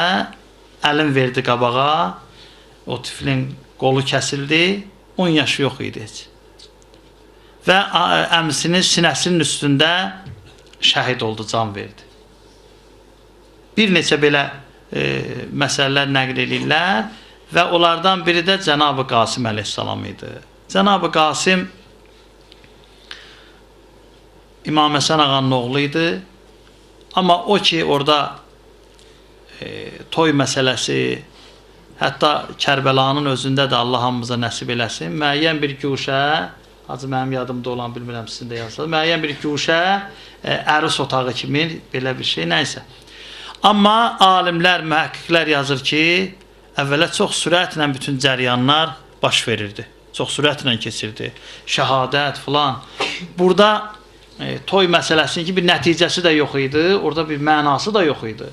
əlin verdi qabağa, o tiflin qolu kəsildi, 10 yaşı yox idi heç. Və əmsinin sinəsinin üstündə şəhid oldu, can verdi. Bir neçə belə məsələlər nəql edirlər və onlardan biri də Cənab-ı Qasım əleyhissalam idi. Cənab-ı Qasım İmam Həsən ağanın oğlu idi. Amma o ki orada toy məsələsi, hətta Kərbəlanın özündə də Allah hamımıza nəsib eləsin, müəyyən bir güşə, Hacı mənim yadımda olan, bilmirəm sizin də yazsınız, müəyyən bir güşə, ərus otağı kimi belə bir şey, nəysə. Amma alimlər, mühəkkiklər yazır ki, əvvələ çox sürətlə bütün cəryanlar baş verirdi. Çox sürətlə keçirdi. Şəhadət filan. Burada toy məsələsinin ki bir nəticəsi də yox idi, orada bir mənası da yox idi.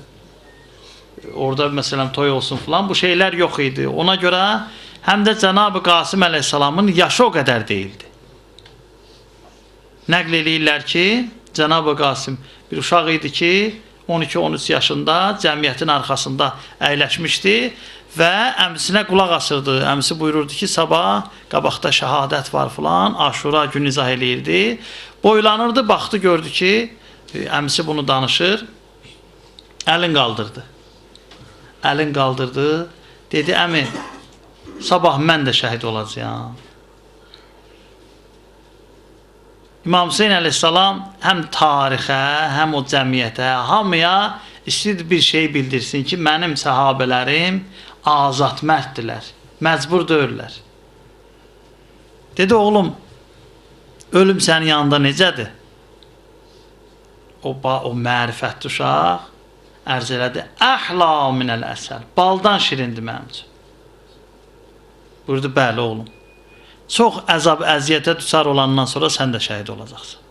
Orada məsələn toy olsun filan, bu şeylər yox idi. Ona görə həm də Cənab-ı Qasım əleyhissalamın yaşı o qədər deyildi. Nəql eləyirlər ki, Cənab-ı Qasım bir uşaq idi ki, 12-13 yaşında cəmiyyətin arxasında əyləşmişdi və əmsinə qulaq asırdı. Əmsi buyururdu ki, sabah qabaqda şəhadət var filan, Aşura günü izah eləyirdi. Boylanırdı, baxdı, gördü ki, əmsi bunu danışır, əlin qaldırdı. Əlin qaldırdı, dedi, əmi, sabah mən də şəhid olacağam. İmam Hüseyin əleyhissalam həm tarixə, həm o cəmiyyətə, hamıya istəyir bir şey bildirsin ki, mənim səhabələrim azad mərddirlər, məcbur deyirlər. Dedi, oğlum, ölüm sənin yanında necədir? O mərifətli uşaq ərz elədi, əhla minəl əsəl, baldan şirindir mənim üçün. Buyurdu, bəli oğlum. Çox əzab, əziyyətə düçar olandan sonra sən də şəhid olacaqsın.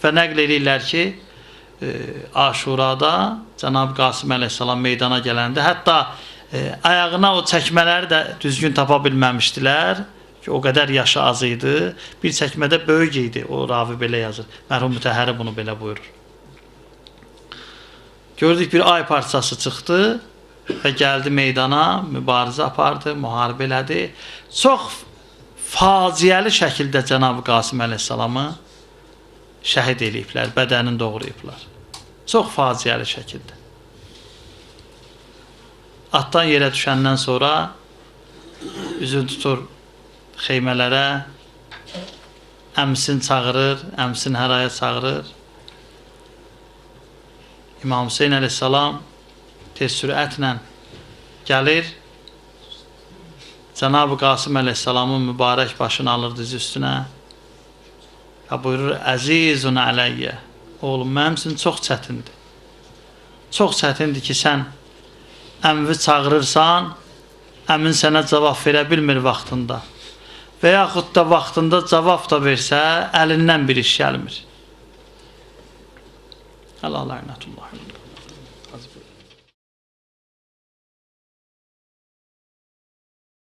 Və nəql edirlər ki, Aşurada Cənab-ı Qasım əleyhissalam meydana gələndə, hətta ayağına o çəkmələri də düzgün tapa bilməmişdilər ki, o qədər yaşı az idi. Bir çəkmədə böyük idi, o ravi belə yazır. Mərhum Mütəhhəri bunu belə buyurur. Gördük bir ay parçası çıxdı və gəldi meydana, mübarizə apardı, müharibə elədi. Çox faciəli şəkildə Cənab-ı Qasım əleyhissalamı şəhid eləyiblər, bədənini doğrayıblar. Çox faciəli şəkildə. Atdan yerə düşəndən sonra üzün tutur xeymələrə, əmsin çağırır, əmsin həraya çağırır. İmam Hüseyin əleyhissalam tez sürətlə gəlir, Cənab-ı Qasım əleyhissalamın mübarək başını alır dizi üstünə və buyurur, əzizun ələyyə, oğlum, mənim üçün çox çətindir. Çox çətindir ki, sən əmvi çağırırsan, əmin sənə cavab verə bilmir vaxtında və yaxud da vaxtında cavab da versə, əlindən bir iş gəlmir. Allah lənətullah.